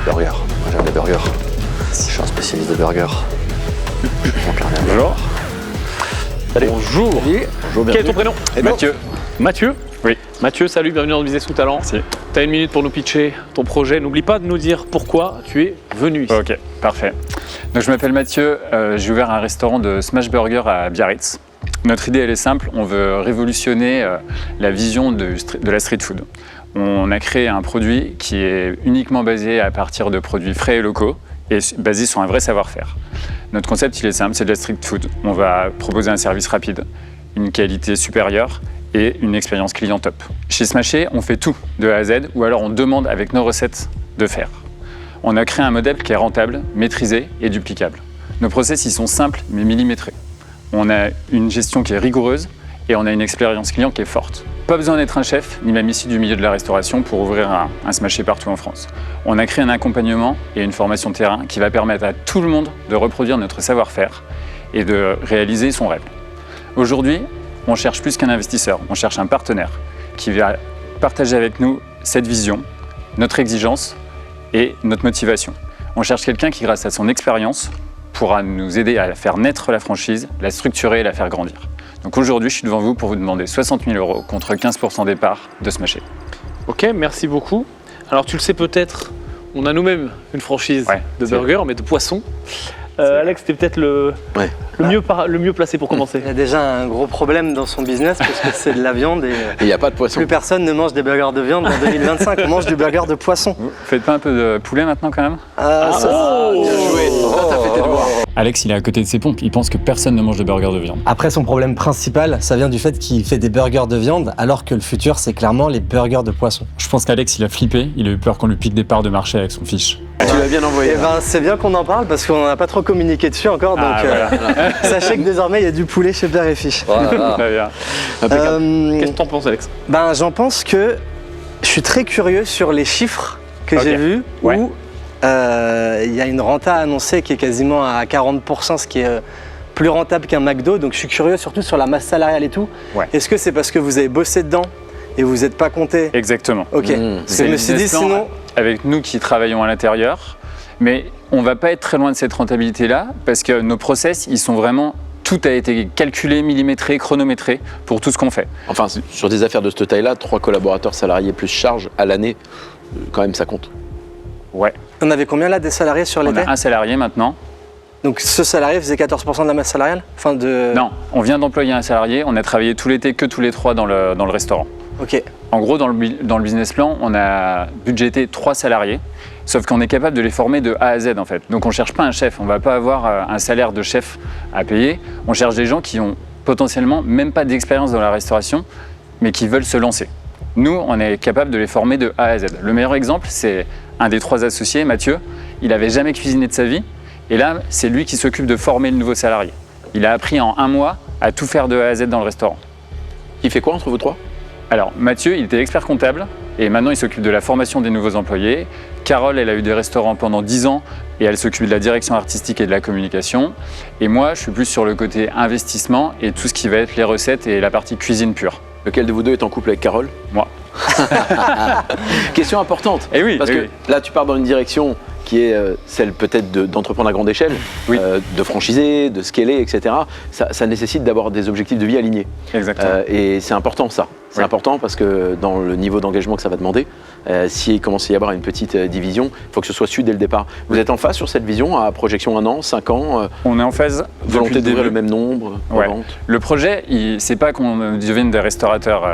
burgers. Moi, j'aime les burgers. Je suis un spécialiste de burgers. Mon carnet. Bonjour. Salut. Bonjour. Bonjour, Quel est ton prénom? Mathieu. Mathieu? Oui. Mathieu, salut, bienvenue dans Business ou Talent. Merci. Tu as une minute pour nous pitcher ton projet. N'oublie pas de nous dire pourquoi tu es venu ici. Ok, parfait. Donc je m'appelle Mathieu, j'ai ouvert un restaurant de smash burger à Biarritz. Notre idée elle est simple, on veut révolutionner la vision de la street food. On a créé un produit qui est uniquement basé à partir de produits frais et locaux et basé sur un vrai savoir-faire. Notre concept il est simple, c'est de la street food. On va proposer un service rapide, une qualité supérieure et une expérience client top. Chez Smashé, on fait tout de A à Z ou alors on demande avec nos recettes de faire. On a créé un modèle qui est rentable, maîtrisé et duplicable. Nos process ils sont simples mais millimétrés. On a une gestion qui est rigoureuse et on a une expérience client qui est forte. Pas besoin d'être un chef, ni même issu du milieu de la restauration pour ouvrir un Smashé partout en France. On a créé un accompagnement et une formation terrain qui va permettre à tout le monde de reproduire notre savoir-faire et de réaliser son rêve. Aujourd'hui, on cherche plus qu'un investisseur, on cherche un partenaire qui va partager avec nous cette vision, notre exigence et notre motivation. On cherche quelqu'un qui, grâce à son expérience, pourra nous aider à faire naître la franchise, la structurer et la faire grandir. Donc aujourd'hui, je suis devant vous pour vous demander 60 000 € contre 15% des parts de Smashé. Ok, merci beaucoup. Alors tu le sais peut-être, on a nous-mêmes une franchise de burgers, mais de poissons. Alex, t'es peut-être le mieux placé pour commencer. Il y a déjà un gros problème dans son business parce que c'est de la viande et il n'y a pas de poisson. plus personne ne mange des burgers de viande en 2025. On mange du burger de poisson. Vous faites pas un peu de poulet maintenant quand même? Bien joué. T'as fait tes devoirs. Alex, il est à côté de ses pompes, il pense que personne ne mange de burger de viande. Après, son problème principal, ça vient du fait qu'il fait des burgers de viande alors que le futur, c'est clairement les burgers de poisson. Je pense qu'Alex, il a flippé, il a eu peur qu'on lui pique des parts de marché avec son fiche. Tu l'as bien envoyé. Eh ben, c'est bien qu'on en parle parce qu'on n'a pas trop communiqué dessus encore. Donc, sachez que désormais, il y a du poulet chez Père et Fiche. Voilà. Très bien. Qu'est-ce que t'en penses, Alex? Ben, j'en pense que je suis très curieux sur les chiffres que j'ai vus où il y a une renta annoncée qui est quasiment à 40%, ce qui est plus rentable qu'un McDo. Donc je suis curieux surtout sur la masse salariale et tout. Est-ce que c'est parce que vous avez bossé dedans et vous n'êtes pas compté? Exactement. Ok. Parce que je me suis dit sinon... Avec nous qui travaillons à l'intérieur, mais on va pas être très loin de cette rentabilité-là parce que nos process, ils sont vraiment... Tout a été calculé, millimétré, chronométré pour tout ce qu'on fait. Enfin, sur des affaires de cette taille-là, 3 collaborateurs salariés plus charges à l'année, quand même ça compte. Ouais. On avait combien là des salariés sur l'été? On a un salarié maintenant. Donc ce salarié faisait 14% de la masse salariale? Non, on vient d'employer un salarié, on a travaillé tout l'été que tous les 3 dans le restaurant. Ok. En gros, dans le business plan, on a budgété 3 salariés, sauf qu'on est capable de les former de A à Z en fait. Donc on ne cherche pas un chef, on ne va pas avoir un salaire de chef à payer. On cherche des gens qui ont potentiellement même pas d'expérience dans la restauration, mais qui veulent se lancer. Nous, on est capable de les former de A à Z. Le meilleur exemple, c'est un des 3 associés, Mathieu. Il n'avait jamais cuisiné de sa vie, et là, c'est lui qui s'occupe de former le nouveau salarié. Il a appris en 1 mois à tout faire de A à Z dans le restaurant. Il fait quoi entre vous 3? Alors, Mathieu, il était expert comptable et maintenant il s'occupe de la formation des nouveaux employés. Carole, elle a eu des restaurants pendant 10 ans et elle s'occupe de la direction artistique et de la communication. Et moi, je suis plus sur le côté investissement et tout ce qui va être les recettes et la partie cuisine pure. Lequel de vous deux est en couple avec Carole? Moi. Question importante. Eh oui, parce que là, tu pars dans une direction qui est celle peut-être d'entreprendre à grande échelle, de franchiser, de scaler, etc. Ça nécessite d'avoir des objectifs de vie alignés. Exactement. Et c'est important ça. C'est important parce que dans le niveau d'engagement que ça va demander, s'il commence à y avoir une petite division, il faut que ce soit su dès le départ. Vous êtes en phase sur cette vision à projection 1 an, 5 ans On est en phase. Volonté d'ouvrir le même nombre de ventes. Le projet, c'est pas qu'on devienne des restaurateurs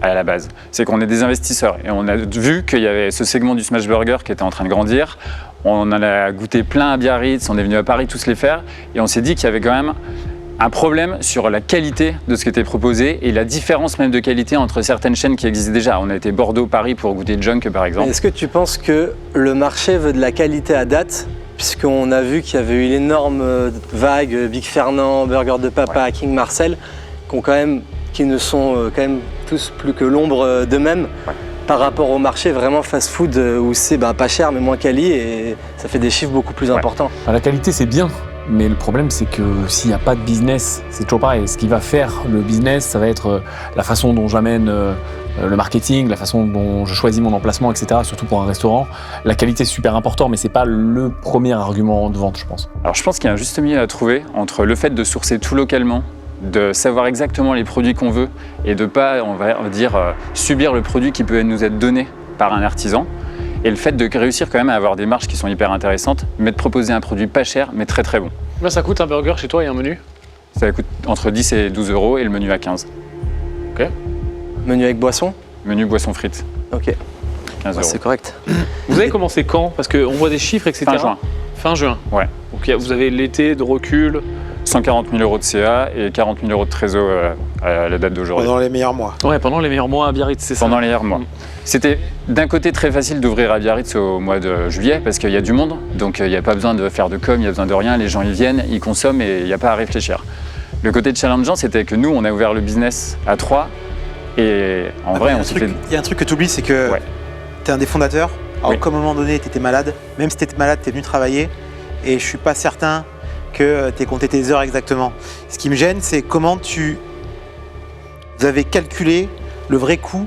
à la base, c'est qu'on est des investisseurs. Et on a vu qu'il y avait ce segment du smash burger qui était en train de grandir. On en a goûté plein à Biarritz, on est venu à Paris tous les faire et on s'est dit qu'il y avait quand même un problème sur la qualité de ce qui était proposé et la différence même de qualité entre certaines chaînes qui existent déjà. On a été Bordeaux-Paris pour goûter Junk par exemple. Est-ce que tu penses que le marché veut de la qualité à date? Puisqu'on a vu qu'il y avait eu l'énorme vague Big Fernand, Burger de Papa, King Marcel, qui ne sont quand même tous plus que l'ombre d'eux-mêmes. Par rapport au marché vraiment fast-food où c'est pas cher mais moins quali et ça fait des chiffres beaucoup plus importants. La qualité c'est bien, mais le problème c'est que s'il n'y a pas de business, c'est toujours pareil. Ce qui va faire le business, ça va être la façon dont j'amène le marketing, la façon dont je choisis mon emplacement, etc. Surtout pour un restaurant. La qualité c'est super important, mais c'est pas le premier argument de vente, je pense. Alors je pense qu'il y a un juste milieu à trouver entre le fait de sourcer tout localement, de savoir exactement les produits qu'on veut et de pas, on va dire, subir le produit qui peut nous être donné par un artisan. Et le fait de réussir quand même à avoir des marges qui sont hyper intéressantes, mais de proposer un produit pas cher, mais très très bon. Là, ça coûte un burger chez toi et un menu? Ça coûte entre 10 et 12 € et le menu à 15. Ok. Menu avec boisson? Menu boisson frites, Ok. 15 €. C'est correct. Vous avez commencé quand? Parce qu'on voit des chiffres, etc. Fin juin. Fin juin. Ouais. Donc vous avez l'été de recul. 140 000 € de CA et 40 000 € de trésor à la date d'aujourd'hui. Pendant les meilleurs mois. Ouais, pendant les meilleurs mois à Biarritz, c'est ça? Pendant les meilleurs mois. C'était d'un côté très facile d'ouvrir à Biarritz au mois de juillet parce qu'il y a du monde, donc il n'y a pas besoin de faire de com, il n'y a besoin de rien, les gens ils viennent, ils consomment et il n'y a pas à réfléchir. Le côté challengeant, c'était que nous, on a ouvert le business à 3 et en vrai, on s'est fait... Il y a un truc que tu oublies, c'est que tu es un des fondateurs. À Oui. aucun moment donné, tu étais malade. Même si tu étais malade, tu es venu travailler. Et je suis pas certain que tu aies compté tes heures exactement. Ce qui me gêne, c'est comment vous avez calculé le vrai coût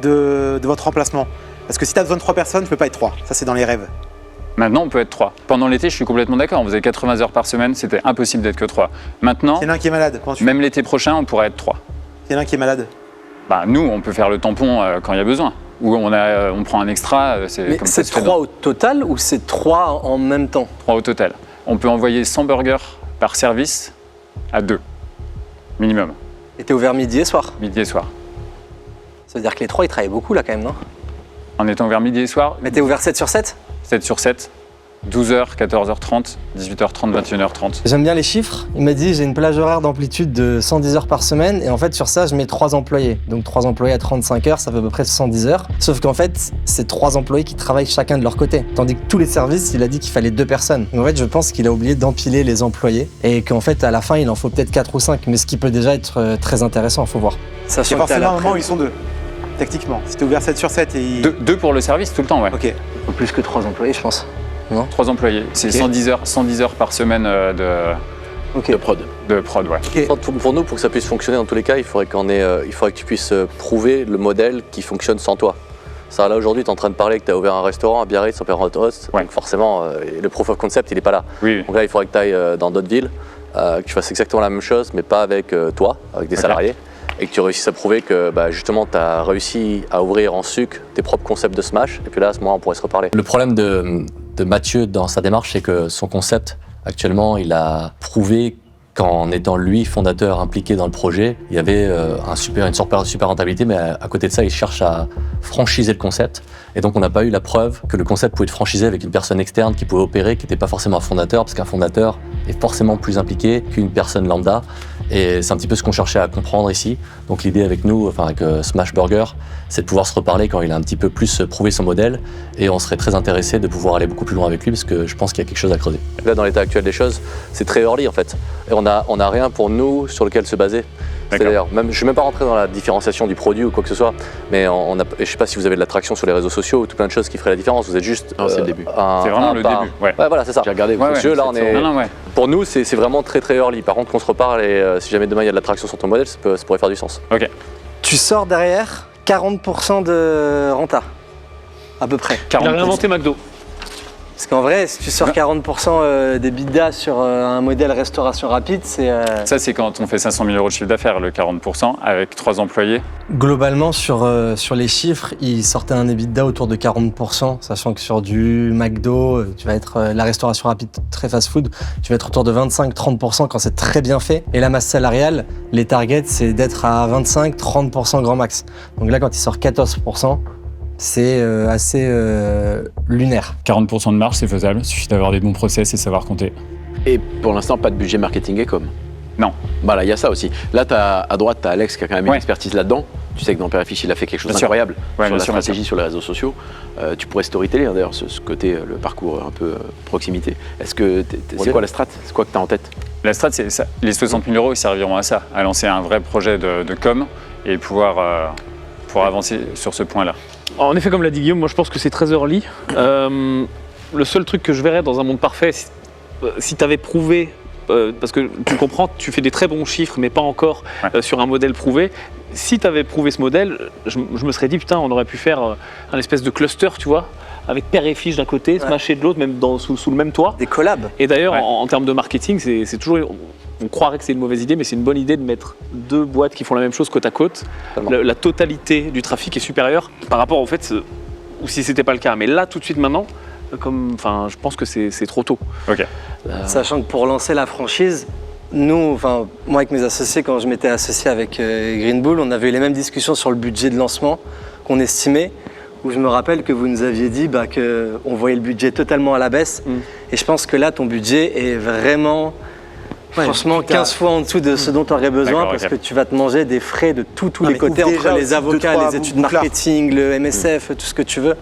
de votre remplacement. Parce que si tu as besoin de 3 personnes, tu peux pas être 3. Ça, c'est dans les rêves. Maintenant, on peut être 3. Pendant l'été, je suis complètement d'accord. On faisait 80 heures par semaine, c'était impossible d'être que 3. Maintenant, Il y en a un qui est malade. même l'été prochain, on pourrait être 3. Il y en a un qui est malade. Bah, nous, on peut faire le tampon quand il y a besoin. Ou on prend un extra, c'est Mais comme ça. c'est 3 au total ou c'est 3 en même temps? 3 au total. On peut envoyer 100 burgers par service à 2, minimum, Et t'es ouvert midi et soir? midi et soir. Ça veut dire que les 3 ils travaillent beaucoup là quand même, non? En étant ouvert midi et soir, Mais t'es ouvert 7 sur 7? 7 sur 7, 12h, 14h30, 18h30, 21h30. J'aime bien les chiffres. Il m'a dit j'ai une plage horaire d'amplitude de 110 heures par semaine et en fait sur ça je mets 3 employés. Donc 3 employés à 35 heures, ça fait à peu près 110 heures. Sauf qu'en fait c'est 3 employés qui travaillent chacun de leur côté. Tandis que tous les services, il a dit qu'il fallait 2 personnes. Donc en fait je pense qu'il a oublié d'empiler les employés et qu'en fait à la fin il en faut peut-être 4 ou 5. Mais ce qui peut déjà être très intéressant, faut voir. Il y a forcément un moment où ils sont 2. Tactiquement. Si tu es ouvert 7 sur 7 et... 2 pour le service tout le temps, ouais. Ok. Plus que 3 employés je pense. 3 employés. C'est Ok. 110 heures par semaine De prod. de prod, ouais. Ok. Pour nous, pour que ça puisse fonctionner dans tous les cas, il faudrait que tu puisses prouver le modèle qui fonctionne sans toi. Ça, là aujourd'hui, tu es en train de parler que tu as ouvert un restaurant à Biarritz, en Père Host, Ouais. donc forcément, le proof of concept, il n'est pas là. Oui, Donc là, il faudrait que tu ailles dans d'autres villes, que tu fasses exactement la même chose, mais pas avec toi, avec des Ok. salariés, et que tu réussisses à prouver que justement, tu as réussi à ouvrir en sucre tes propres concepts de Smash, et puis là, à ce moment, on pourrait se reparler. Le problème de Mathieu dans sa démarche, c'est que son concept, actuellement, il a prouvé qu'en étant lui fondateur impliqué dans le projet, il y avait une super rentabilité, mais à côté de ça, il cherche à franchiser le concept. Et donc, on n'a pas eu la preuve que le concept pouvait être franchisé avec une personne externe qui pouvait opérer, qui n'était pas forcément un fondateur, parce qu'un fondateur est forcément plus impliqué qu'une personne lambda. Et c'est un petit peu ce qu'on cherchait à comprendre ici. Donc l'idée avec nous, enfin avec Smash Burger, c'est de pouvoir se reparler quand il a un petit peu plus prouvé son modèle. Et on serait très intéressé de pouvoir aller beaucoup plus loin avec lui, parce que je pense qu'il y a quelque chose à creuser. Là, dans l'état actuel des choses, c'est très early en fait. Et on a rien pour nous sur lequel se baser. C'est-à-dire, je ne suis même pas rentré dans la différenciation du produit ou quoi que ce soit, mais je ne sais pas si vous avez de l'attraction sur les réseaux sociaux ou tout plein de choses qui feraient la différence. Vous êtes juste. Non, c'est le début. c'est vraiment le début. Ouais. Ouais, voilà, c'est ça. J'ai regardé vos Ouais, Monsieur, là, on est. Non, ouais. Pour nous, c'est vraiment très très early. Par contre, qu'on se reparle et si jamais demain il y a de l'attraction sur ton modèle, ça pourrait faire du sens. Ok. Tu sors derrière 40% de renta, à peu près. Il a réinventé McDo. Parce qu'en vrai, si tu sors 40% des bidas sur un modèle restauration rapide, c'est... Ça, c'est quand on fait 500 000 € de chiffre d'affaires, le 40%, avec 3 employés. Globalement, sur les chiffres, il sortait un EBITDA autour de 40%, sachant que sur du McDo, tu vas être la restauration rapide très fast-food, tu vas être autour de 25-30% quand c'est très bien fait. Et la masse salariale, les targets, c'est d'être à 25-30% grand max. Donc là, quand il sort 14%, c'est assez lunaire. 40% de marge, c'est faisable. Il suffit d'avoir des bons process et savoir compter. Et pour l'instant, pas de budget marketing et com. Non. Voilà, il y a ça aussi. Là, à droite, tu as Alex qui a quand même une Ouais. expertise là-dedans. Tu sais que dans Père et Fils, il a fait quelque chose Bien sûr. d'incroyable Ouais, sur bien la sûr, bien stratégie sur les réseaux sociaux. Tu pourrais storyteller d'ailleurs ce côté, le parcours un peu proximité. Est-ce que c'est quoi la strat? C'est quoi que tu as en tête? La strat, c'est ça. Les 60 000 €, ils serviront à ça, à lancer un vrai projet de com et pouvoir avancer sur ce point-là. En effet, comme l'a dit Guillaume, moi je pense que c'est très early. Le seul truc que je verrais dans un monde parfait, si tu avais prouvé, parce que tu comprends, tu fais des très bons chiffres, mais pas encore sur un modèle prouvé. Si tu avais prouvé ce modèle, je me serais dit, putain, on aurait pu faire un espèce de cluster, tu vois, avec père et fiche d'un côté, Smasher de l'autre, même sous le même toit. Des collabs. Et d'ailleurs, en termes de marketing, c'est toujours... On croirait que c'est une mauvaise idée, mais c'est une bonne idée de mettre deux boîtes qui font la même chose côte à côte. La totalité du trafic est supérieure par rapport au fait, ou si c'était pas le cas. Mais là, tout de suite maintenant, je pense que c'est trop tôt. Ok. Sachant que pour lancer la franchise, nous, moi avec mes associés, quand je m'étais associé avec Green Bull, on avait eu les mêmes discussions sur le budget de lancement qu'on estimait, où je me rappelle que vous nous aviez dit qu'on voyait le budget totalement à la baisse. Et je pense que là, ton budget est vraiment... franchement, 15 fois en dessous de ce dont tu aurais besoin parce que tu vas te manger des frais de tous les côtés, entre les avocats, les études marketing, le MSF, tout ce que tu veux.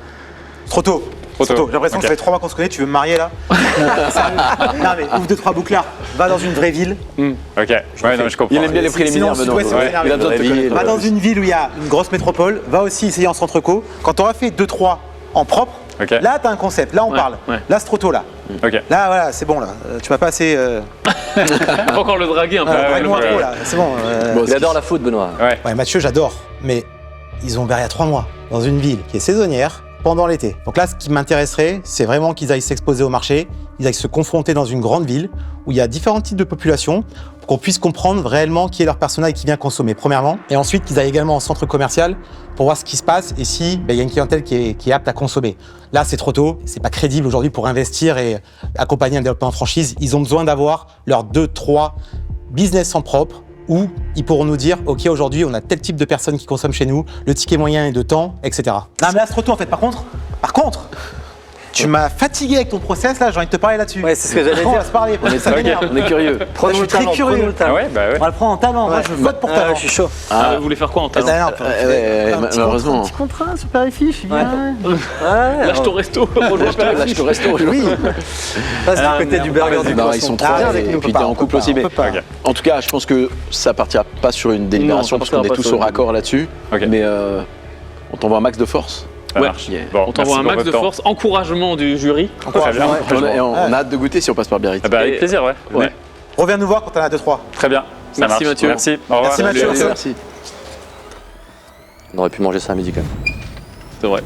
Trop tôt. J'ai l'impression que ça fait 3 mois qu'on se connaît, tu veux me marier là? Non mais ouvre 2-3 bouclards, va dans une vraie ville. Ok, ouais, non, mais je comprends. Il aime bien les préliminaires, Sinon, Benoît. Il a besoin de te connaître. Va dans une ville où il y a une grosse métropole, va aussi essayer en centre co. Quand tu auras fait 2-3 en propre, là tu as un concept, là on parle. Là c'est trop tôt là. Là voilà, c'est bon là. Tu m'as pas assez. Faut encore le draguer un peu. Drague-moi trop là, c'est bon. Il adore la foot, Benoît. Ouais, Mathieu, j'adore. Mais ils ont ouvert il y a 3 mois dans une ville qui est saisonnière pendant l'été. Donc là, ce qui m'intéresserait, c'est vraiment qu'ils aillent s'exposer au marché, ils aillent se confronter dans une grande ville où il y a différents types de populations pour qu'on puisse comprendre réellement qui est leur persona et qui vient consommer, premièrement. Et ensuite, qu'ils aillent également en centre commercial pour voir ce qui se passe et si il y a une clientèle qui est apte à consommer. Là, c'est trop tôt. C'est pas crédible aujourd'hui pour investir et accompagner un développement en franchise. Ils ont besoin d'avoir leurs 2-3 business en propre où ils pourront nous dire, OK, aujourd'hui, on a tel type de personnes qui consomment chez nous, le ticket moyen est de temps, etc. Non, mais là, c'est trop tôt, en fait. Par contre, tu m'as fatigué avec ton process, là, j'ai envie de te parler là-dessus. Ouais, c'est ce que j'allais dire. On va se parler, On est curieux. Je suis très curieux. Ah ouais, bah ouais. On va le prendre en talent. Moi, je vote pour talent. Je suis chaud. Vous voulez faire quoi en talent? Malheureusement. Un petit contrat, super fiche. Lâche ton resto. Lâche ton resto. Oui. Ça, c'est le côté du burger du Non, poisson. ils sont trois avec et nous, puis on peut t'es pas, en on couple peut aussi. pas, Mais on peut pas. en tout cas, je pense que ça partira pas sur une délibération Non, parce ça qu'on est partira tous pas au sur- raccord là-dessus. Ok. Mais on t'envoie un max de force. Ça marche. Bon, On t'envoie un merci pour max de votre temps. force, encouragement du jury. Très bien. On a hâte de goûter si on passe par Biarritz. Ah bah, avec plaisir, ouais. Ouais. Reviens nous voir quand t'en as 2-3. Très bien. Ça Merci, marche. Mathieu. Merci. Au revoir. Merci, Mathieu. Merci. On aurait pu manger ça à midi quand même. C'est vrai.